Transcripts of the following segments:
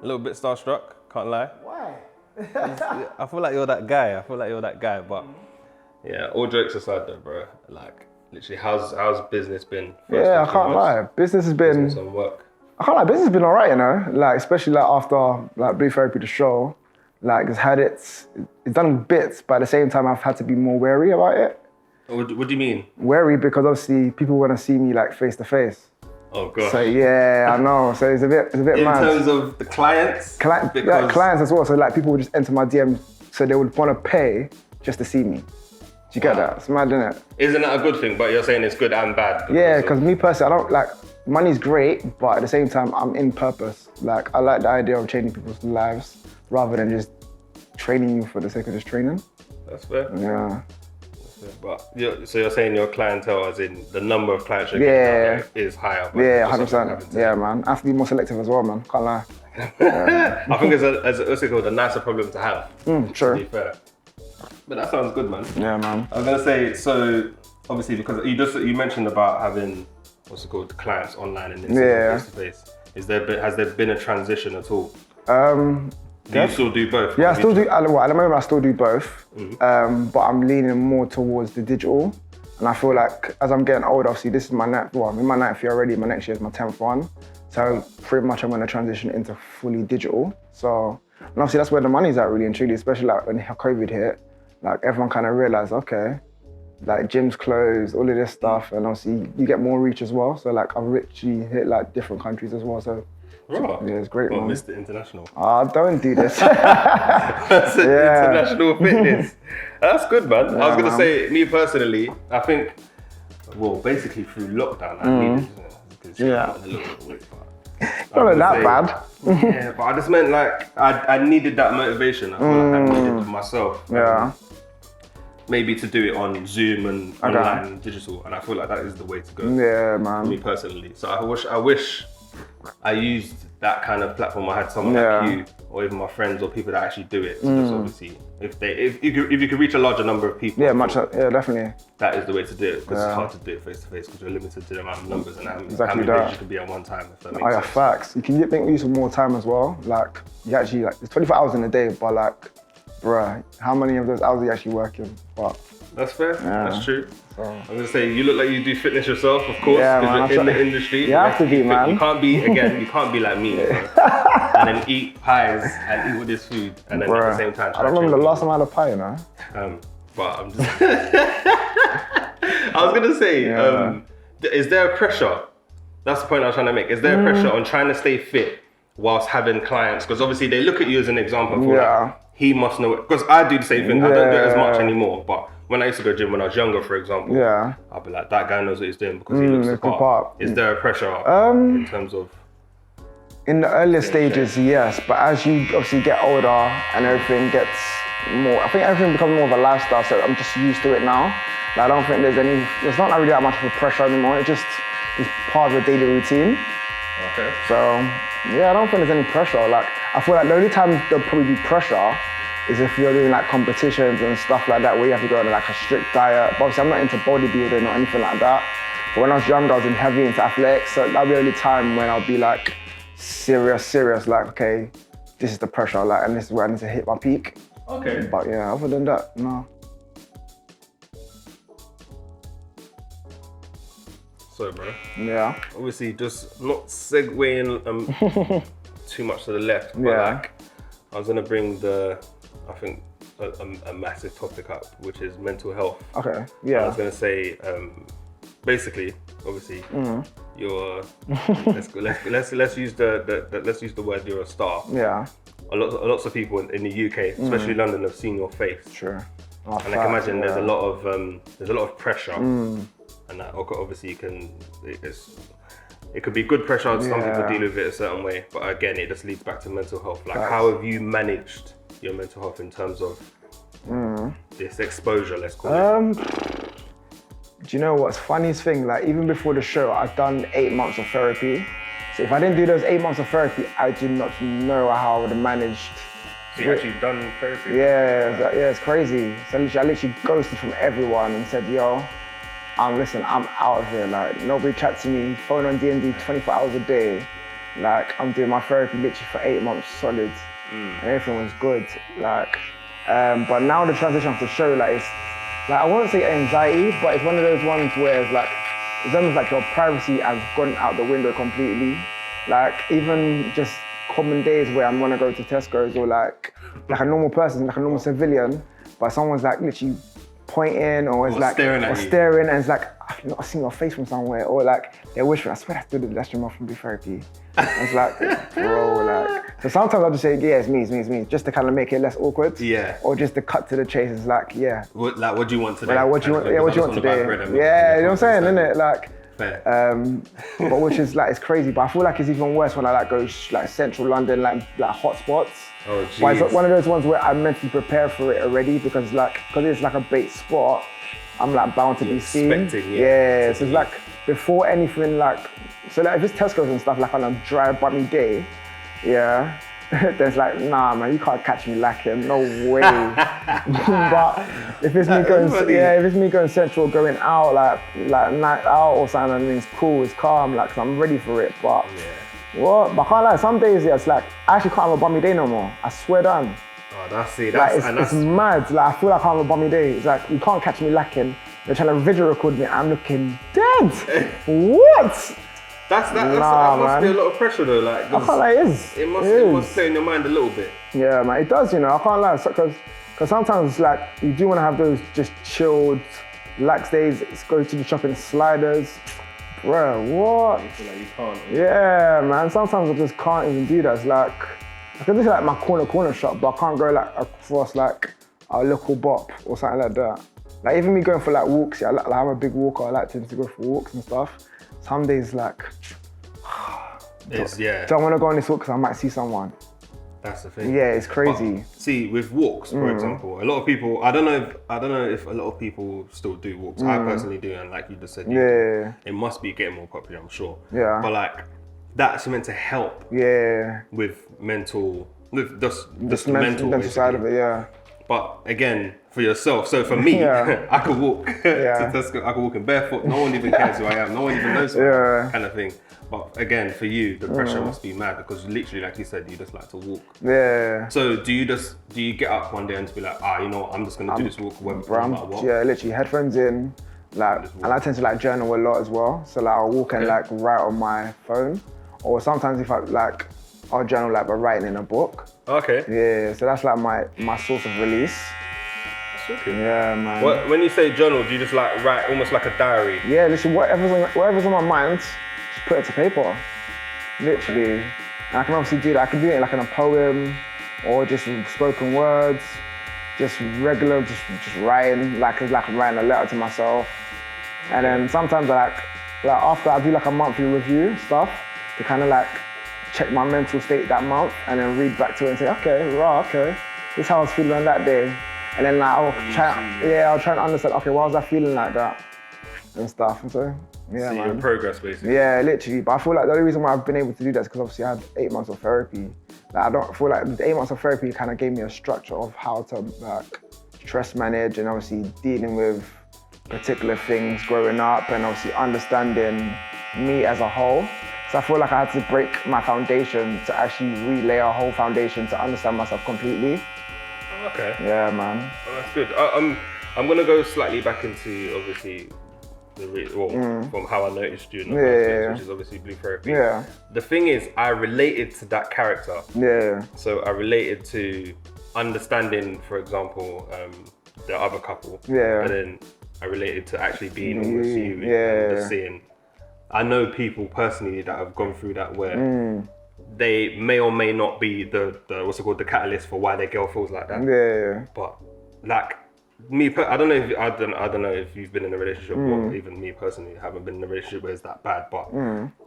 little bit starstruck, can't lie. Why? I feel like you're that guy. But yeah, all jokes aside though, bro. Like, literally, how's business been? Yeah, I can't lie. Business has been. Some work. I can't lie. Business has been alright, you know. Like, especially like after like Blue Therapy the show, like it's done bits, but at the same time I've had to be more wary about it. What do you mean? Wary because obviously people want to see me like face to face. Oh gosh. So yeah, I know. So it's a bit mad. In terms of the clients? Yeah, clients as well. So like people would just enter my DM, so they would want to pay just to see me. Do you get that? It's mad, isn't it? Isn't that a good thing? But you're saying it's good and bad? Yeah, because me personally, I don't like, money's great, but at the same time, I'm in purpose. Like, I like the idea of changing people's lives rather than just training you for the sake of just training. That's fair. Yeah. But so you're saying your clientele, as in the number of clients you're getting out there, is higher? Yeah, 100%. Yeah, man. I have to be more selective as well, man. Can't lie. Yeah. I think it's what's it called, a nicer problem to have. True. To be fair. But that sounds good, man. Yeah, man. I was gonna say, so obviously because you mentioned about having what's it called, clients online and face to face. Has there been a transition at all? Do you still do both? Yeah, I still do. At the moment, I still do both, but I'm leaning more towards the digital. And I feel like as I'm getting older, obviously this is my I'm in my 9th year already. My next year is my 10th one. So pretty much I'm going to transition into fully digital. So, and obviously that's where the money's at really and truly, especially like when COVID hit, like everyone kind of realized, okay, like gyms closed, all of this stuff. And obviously you get more reach as well. So like I've literally hit like different countries as well. So right. Yeah, it's great, man. Mr. International. Don't do this. That's international fitness. That's good, man. Yeah, I was going to say, me personally, I think, well, basically through lockdown, I needed it. Because Yeah. a little bit weak, Not that bad. Yeah, but I just meant like, I needed that motivation. I feel like I needed it myself. Yeah. Maybe to do it on Zoom and online and digital. And I feel like that is the way to go. Yeah, For man. me personally. So I wish I used that kind of platform. I had someone like you, or even my friends or people that actually do it. So just obviously, if you could reach a larger number of people, Yeah, definitely. that is the way to do it. Because it's hard to do it face to face because you're limited to the amount of numbers and how Exactly many that. pages you can be at one time. If that makes Oh yeah, sense. facts. You can make use of more time as well. Like you actually there's 24 hours in a day, but like, bruh, how many of those hours are you actually working? But That's fair. Yeah. That's true. So. I'm gonna say you look like you do fitness yourself, of course, Yeah, because man, you're in the industry. You have to be, man. You can't be like me, bro. And then eat pies and eat all this food, and then at the same time. I don't remember the last time I had a pie, you know. But I'm just. I was gonna say, is there a pressure? That's the point I was trying to make. Is there a pressure on trying to stay fit whilst having clients? Because obviously they look at you as an example. For like, he must know it. Because I do the same thing. I don't do it as much anymore, but. When I used to go gym when I was younger, for example, I'd be like, that guy knows what he's doing because he looks the part. Is there a pressure in terms of? In the earlier stages, yes, but as you obviously get older and everything gets more, I think everything becomes more of a lifestyle, so I'm just used to it now. Like, I don't think there's not really that much of a pressure anymore, it just is part of the daily routine. Okay. So, yeah, I don't think there's any pressure. Like, I feel like the only time there'll probably be pressure is if you're doing like competitions and stuff like that where you have to go on like a strict diet. But obviously I'm not into bodybuilding or anything like that. But when I was younger, I was heavy into athletics, so that'll be the only time when I'll be like serious, like, okay, this is the pressure, like, and this is where I need to hit my peak. Okay. But yeah, other than that, no. So, bro. Yeah. Obviously, just not segueing too much to the left, but like, I was gonna bring I think a massive topic up, which is mental health. Okay. Yeah. I was gonna say, basically, obviously, you're. let's use the word. You're a star. Yeah. Lots of people in the UK, especially London, have seen your face. Sure. And I can imagine there's a lot of pressure, and that obviously it could be good pressure. Some people deal with it a certain way, but again, it just leads back to mental health. Like, how have you managed your mental health in terms of this exposure, let's call it? Do you know what's funniest thing? Like, even before the show, I've done 8 months of therapy. So if I didn't do those 8 months of therapy, I do not know how I would have managed. So you actually done therapy? Yeah, it's crazy. So I literally ghosted from everyone and said, yo, listen, I'm out of here. Like, nobody chats to me, phone on D&D 24 hours a day. Like, I'm doing my therapy literally for 8 months solid, and everything was good. Like, but now the transition to show, like, it's, like, I won't say anxiety, but it's one of those ones where it's like, it's almost like your privacy has gone out the window completely. Like, even just common days where I'm gonna go to Tesco's or like a normal person, like a normal civilian, but someone's like literally pointing or it's like staring at you. staring, and it's like, I've seen your face from somewhere, or like they're whispering, I swear that's Jamel from Blue Therapy. It's like, bro, like, so sometimes I'll just say, yeah, it's me, just to kind of make it less awkward. Yeah. Or just to cut to the chase. It's like, yeah. What do you want today? Like, what do you want? Yeah, what do you want today? Yeah, you know what I'm saying, innit? Like, fair. but which is like, it's crazy. But I feel like it's even worse when I like go like central London, like hot spots. Oh, jeez. But it's one of those ones where I'm mentally prepared for it already because it's like a bait spot. I'm like bound to be seen. Yeah. So it's like before anything, like, so like if it's Tesco's and stuff, like on a dry bummy day, yeah, then it's like, nah, man, you can't catch me lacking, no way. But if it's me going, if it's me going central, going out, like night out or something, and it's cool, it's calm, like, 'cause I'm ready for it. But what? But I can't lie, some days, yeah, it's like, I actually can't have a bummy day no more. I swear down. Oh, that's it. Like, it's mad. Like, I feel like I have a bummy day. It's like, you can't catch me lacking. They're trying to video record me. I'm looking dead. What? That must be a lot of pressure though. Like, I can't lie, it is. It must play in your mind a little bit. Yeah, man, it does, you know. I can't lie, because sometimes it's like, you do want to have those just chilled, relaxed days. It's go to the shop in sliders. Bruh, what? You feel like you can't. Yeah, man. Sometimes I just can't even do that. It's like, I can do like my corner shop, but I can't go like across like a local bop or something like that. Like even me going for like walks, yeah, like I'm a big walker. I like to go for walks and stuff. Some days like, don't want to go on this walk because I might see someone. That's the thing. Yeah, it's crazy. But, see, with walks, for example, a lot of people, I don't know if a lot of people still do walks. I personally do, and like you just said, it must be getting more popular, I'm sure. Yeah. But like, that's meant to help. Yeah. With mental, just mental side of it, yeah. But again, for yourself, so for me, I could walk to Tesco, I could walk in barefoot, no one even cares who I am, no one even knows kind of thing. But again, for you, the pressure must be mad because literally, like you said, you just like to walk. Yeah. So do you get up one day and just be like, you know what, I'm just gonna do this walk no matter what? Yeah, literally headphones in, like, and I tend to like journal a lot as well. So like I'll walk and like write on my phone, or sometimes if I'll journal like by writing in a book. Okay. Yeah, so that's like my source of release. That's okay. Yeah, man. When you say journal, do you just like write almost like a diary? Yeah, literally whatever's on my mind, just put it to paper. Literally. And I can obviously do that. I can do it like in a poem or just spoken words, just regular, just writing, like I'm writing a letter to myself. And then sometimes I like after I do like a monthly review stuff to kind of like check my mental state that month and then read back to it and say, okay, this is how I was feeling on that day. And then like I'll try and understand, okay, why was I feeling like that and stuff. And so, yeah, see your progress basically. Yeah, literally. But I feel like the only reason why I've been able to do that is because obviously I had 8 months of therapy. Like I don't feel like the 8 months of therapy kind of gave me a structure of how to like stress manage and obviously dealing with particular things growing up and obviously understanding me as a whole. So I feel like I had to break my foundation to actually relay a whole foundation to understand myself completely. Okay. Yeah, man. Oh, that's good. I'm gonna go slightly back into obviously from how I noticed you in the first place, which is obviously Blue Therapy. Yeah. The thing is, I related to that character. Yeah. So I related to understanding, for example, the other couple. Yeah. And then I related to actually being with you and just seeing. I know people personally that have gone through that where they may or may not be the what's it called, the catalyst for why their girl feels like that. Yeah. But like me, I don't know if you've been in a relationship or even me personally haven't been in a relationship where it's that bad. But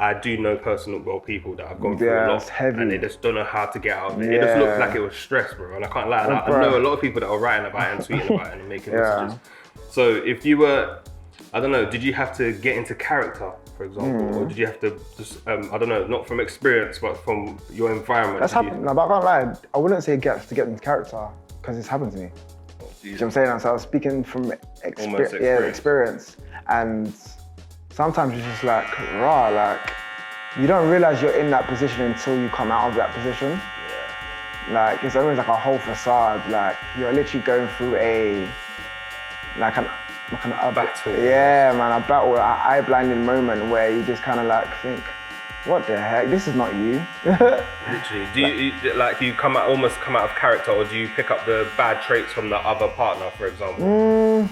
I do know personal people that have gone through a lot and they just don't know how to get out of it. It just looked like it was stress, bro. And I can't lie. I know a lot of people that are writing about it and tweeting about it and making messages. So if you were, I don't know, did you have to get into character, for example, or did you have to just, I don't know, not from experience, but from your environment? That's happened. No, but I can't lie. I wouldn't say get into character because it's happened to me. You know what I'm saying? So I was speaking from experience. And sometimes it's just like, you don't realize you're in that position until you come out of that position. Yeah. Like, it's almost like a whole facade. Like, you're literally going through a battle. Yeah, man, a battle, an eye-blinding moment where you just kind of like think, what the heck? This is not you. Literally. Do you almost come out of character, or do you pick up the bad traits from the other partner, for example?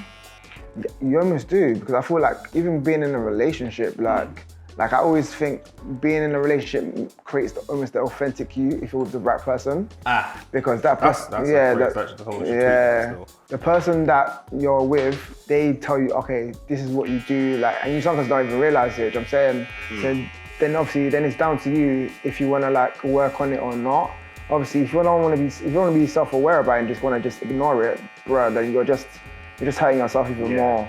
You almost do, because I feel like even being in a relationship, like I always think being in a relationship creates almost the authentic you if you're with the right person. Because that person, the person that you're with, they tell you, okay, this is what you do, like, and you sometimes don't even realize it. You know what I'm saying? So then obviously, then it's down to you if you want to like work on it or not. Obviously, if you don't want to be self-aware about it and just want to just ignore it, bro, then you're just hurting yourself even more.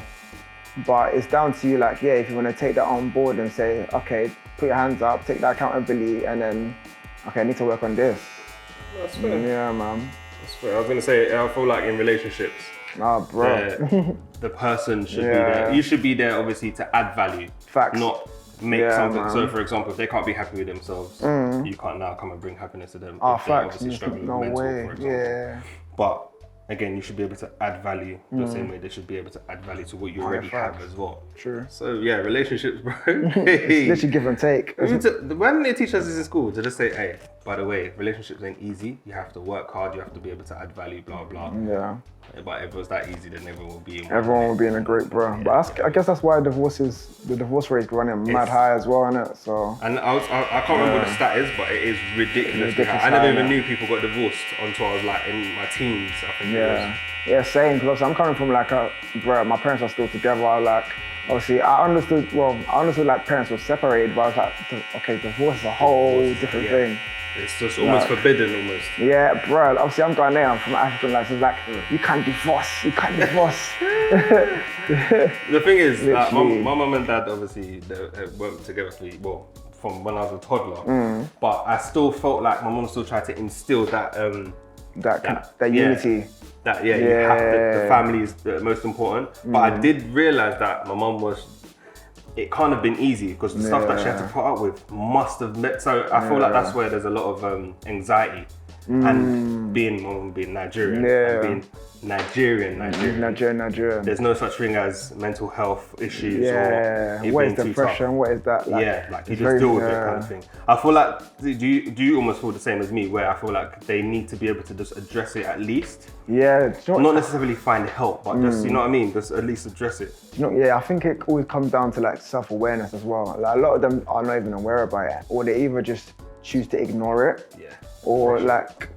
But it's down to you, like, yeah, if you want to take that on board and say, okay, put your hands up, take that accountability, and then, okay, I need to work on this. That's fair. Yeah, man. That's fair. I was going to say, I feel like in relationships, bro. the person should be there. You should be there, obviously, to add value. Facts. Not make something. Man. So, for example, if they can't be happy with themselves, you can't now come and bring happiness to them. Facts. Obviously struggling with mental, for example. Yeah. But again, you should be able to add value the same way they should be able to add value to what you already have as well. True. So yeah, relationships, bro. It's literally give and take. Why didn't they teach us this in school? To just say, hey, by the way, relationships ain't easy. You have to work hard. You have to be able to add value, blah, blah. Yeah. But if it was that easy, then everyone would be in Everyone would be in a great, bro. Yeah. But I guess that's why the divorce rate is running mad high as well, innit? So. And I can't remember what the stat is, but it is ridiculously high. I never even knew people got divorced until I was like in my teens, I think it was. Yeah, same, because I'm coming from like bro, my parents are still together, like, obviously, I understood like parents were separated, but I was like, okay, divorce is a whole different thing. It's just almost forbidden, almost. Yeah, bro, obviously I'm Ghanaian, I'm from African life, so it's like, you can't divorce. The thing is, my mum and dad obviously worked together from when I was a toddler, but I still felt like my mum still tried to instill that unity. You have the family is the most important. But I did realize that my mum it can't have been easy because the stuff that she had to put up with must have met. So I feel like that's where there's a lot of anxiety. And being Nigerian, and being Nigerian. There's no such thing as mental health issues or what is depression? What is that? Like you just deal with it kind of thing. I feel like do you almost feel the same as me, where I feel like they need to be able to just address it at least. Yeah. Not necessarily find help, but just you know what I mean. Just at least address it. I think it always comes down to like self-awareness as well. Like a lot of them are not even aware about it, or they either just choose to ignore it. Yeah. Or like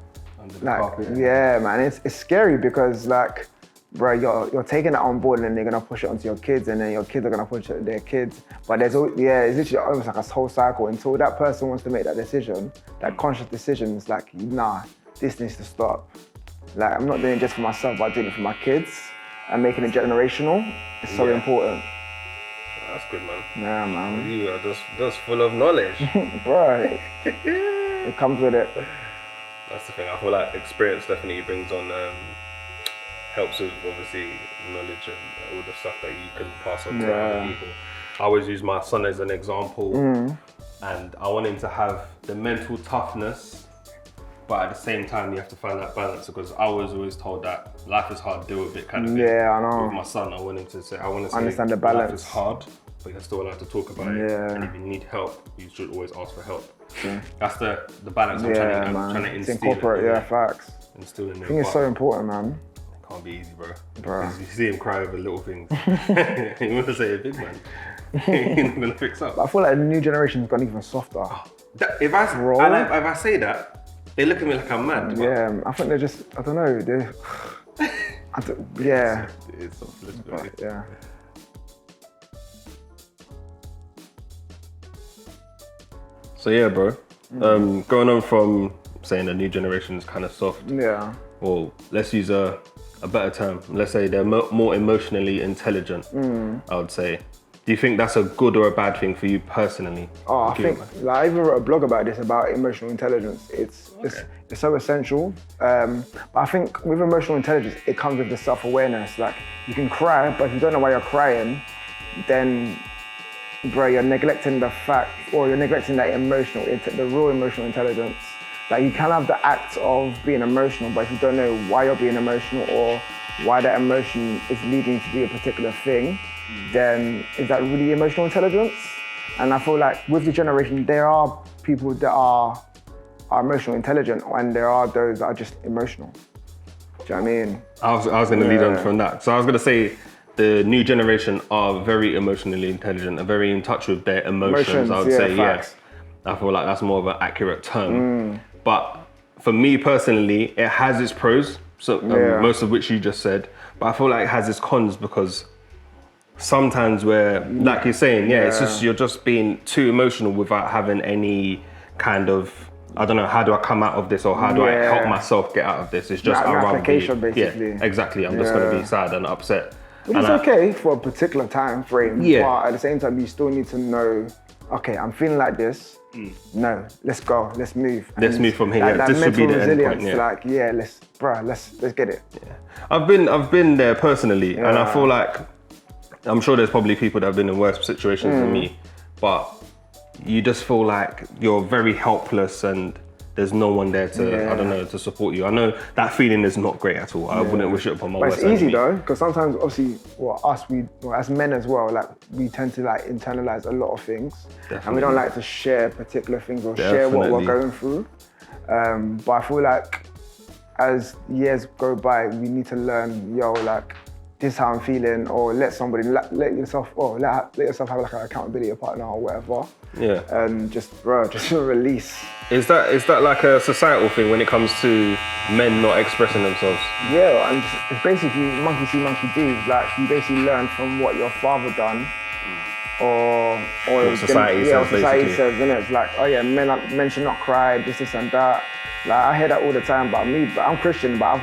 man, it's scary because like, bro, you're taking that on board and then they're gonna push it onto your kids and then your kids are gonna push it to their kids. But it's literally almost like a whole cycle until that person wants to make that decision, that conscious decision. It's like, nah, this needs to stop. Like, I'm not doing it just for myself, but I'm doing it for my kids and making it generational. It's so important. That's good, man. Yeah, man. You are just full of knowledge. Right. It comes with it. That's the thing. I feel like experience definitely brings on, helps with obviously knowledge and all the stuff that you can pass on to other people. I always use my son as an example, and I want him to have the mental toughness, but at the same time you have to find that balance, because I was always told that life is hard, deal with it kind of thing. Yeah, I know. With my son, I want him to say, understand the balance. Life is hard, but you're still allowed to talk about it. And if you need help, you should always ask for help. That's the balance I'm trying to instill. Incorporate, facts. Instill in I think it's so important, man. It can't be easy, bro. Because you see him cry over little things. You want to say a big man. You're not gonna fix up. I feel like the new generation's gone even softer. If I say that, they look at me like I'm mad. Yeah, I think they're just, I don't know, It's soft, yeah. So yeah, bro. Going on from saying the new generation is kind of soft. Yeah. Well, let's use a better term. Let's say they're more emotionally intelligent. I would say. Do you think that's a good or a bad thing for you personally? I think like, I even wrote a blog about this, about emotional intelligence. It's so essential. But I think with emotional intelligence, it comes with the self-awareness. Like, you can cry, but if you don't know why you're crying, then bro, you're neglecting the fact, or you're neglecting that the real emotional intelligence. Like you can have the act of being emotional, but if you don't know why you're being emotional or why that emotion is leading you to do a particular thing, then is that really emotional intelligence? And I feel like with the generation, there are people that are emotional intelligent, and there are those that are just emotional. Do you know what I mean? I was going to lead on from that. So I was going to say the new generation are very emotionally intelligent, are very in touch with their emotions. I would say, facts. I feel like that's more of an accurate term. But for me personally, it has its pros, so most of which you just said. But I feel like it has its cons because sometimes like you're saying, it's just you're just being too emotional without having any kind of, I don't know, how do I come out of this, or how do I help myself get out of this? It's just an application, basically. Yeah, exactly. I'm just going to be sad and upset. But it's okay for a particular time frame. Yeah. But at the same time, you still need to know, okay, I'm feeling like this. No, let's go, let's move. Let's move from here. That This should be mental the end point. resilience, let's get it. Yeah. I've been there personally, and I feel like I'm sure there's probably people that have been in worse situations than me, but you just feel like you're very helpless and there's no one there to, I don't know, to support you. I know that feeling is not great at all. I wouldn't wish it upon my worst enemy. But it's easy though, because sometimes obviously, as men as well, like we tend to like internalize a lot of things. Definitely. And we don't like to share particular things or share what we're going through. But I feel like as years go by, we need to learn, like, this is how I'm feeling, or let yourself have like an accountability partner or whatever. Yeah. And just release. Is that like a societal thing when it comes to men not expressing themselves? Yeah, and it's basically monkey see, monkey do. Like you basically learn from what your father done, or what society says. Society says, innit? It's like, oh yeah, men should not cry, this and that. Like I hear that all the time about me, but I'm Christian, but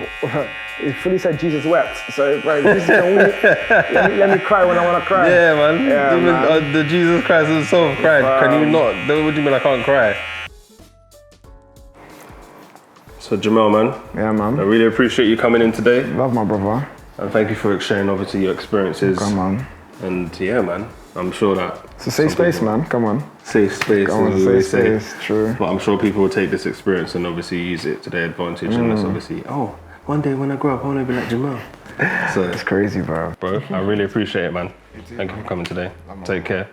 it fully said Jesus wept. So, bro, Jesus can weep. let me cry when I want to cry. Yeah, man. Yeah, even the Jesus Christ himself cried. Can you not? What do you mean I can't cry? So, Jamel, man. Yeah, man. I really appreciate you coming in today. Love my brother. And thank you for sharing, obviously, your experiences. Come on. And yeah, man. I'm sure that it's a safe space, man. Come on. Safe space. Come on, safe space. True. But I'm sure people will take this experience and obviously use it to their advantage. And that's obviously, one day when I grow up, I want to be like Jamel. So it's crazy, bro. Bro, I really appreciate it, man. Thank you for coming today. Take care.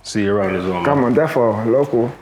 See you around as well, man. Come on, defo, local.